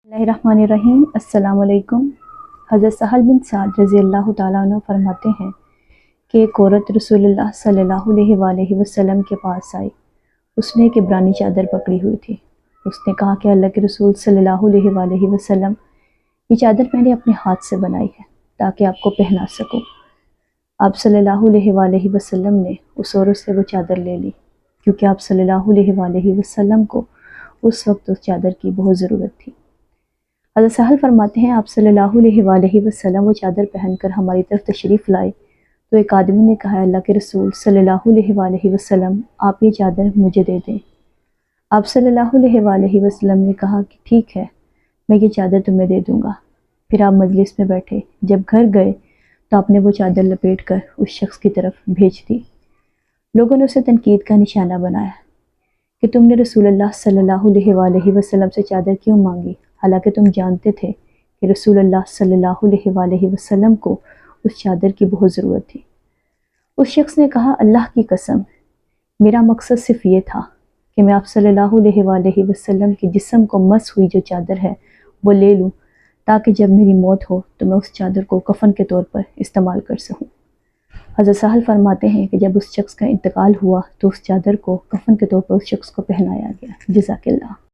बिस्मिल्लाहिर्रहमानिर्रहीम। अस्सलाम वालेकुम। हज़रत सहल बिन साद रज़ी अल्लाह ताला अन्हु फरमाते हैं कि एक औरत रसूलुल्लाह सल्लल्लाहु अलैहि वसल्लम के पास आई। उसने एक इब्रानी चादर पकड़ी हुई थी। उसने कहा कि अल्लाह के रसूल सल्लल्लाहु अलैहि वसल्लम, ये चादर मैंने अपने हाथ से बनाई है ताकि आपको पहना सकूं। आप सल्लल्लाहु अलैहि वसल्लम ने उस औरत से वो चादर ले ली, क्योंकि आप सल्लल्लाहु अलैहि वसल्लम को उस वक्त उस चादर की बहुत ज़रूरत थी। हज़रत सहल फरमाते हैं, आप सल्लल्लाहु अलैहि वसल्लम वो चादर पहनकर हमारी तरफ तशरीफ़ लाए तो एक आदमी ने कहा, अल्लाह के रसूल सल्लल्लाहु अलैहि वसल्लम, आप ये चादर मुझे दे दें। आप सल्लल्लाहु अलैहि वसल्लम ने कहा कि ठीक है, मैं ये चादर तुम्हें दे दूँगा। फिर आप मजलिस में बैठे। जब घर गए तो आपने वो चादर लपेट कर उस शख्स की तरफ भेज दी। लोगों ने उसे तनकीद का निशाना बनाया कि तुमने रसूलुल्लाह सल्लल्लाहु अलैहि वसल्लम से चादर क्यों मांगी, हालांकि तुम जानते थे कि रसूलुल्लाह सल्लल्लाहु अलैहि वसल्लम को उस चादर की बहुत ज़रूरत थी। उस शख्स ने कहा, अल्लाह की कसम, मेरा मकसद सिर्फ ये था कि मैं आप सल्लल्लाहु अलैहि वसल्लम के जिस्म को मस हुई जो चादर है वो ले लूँ, ताकि जब मेरी मौत हो तो मैं उस चादर को कफन के तौर पर इस्तेमाल कर सकूँ। हज़रत सहल फरमाते हैं कि जब उस शख्स का इंतकाल हुआ तो उस चादर को कफन के तौर पर उस शख्स को पहनाया गया। जज़ाकल्लाह।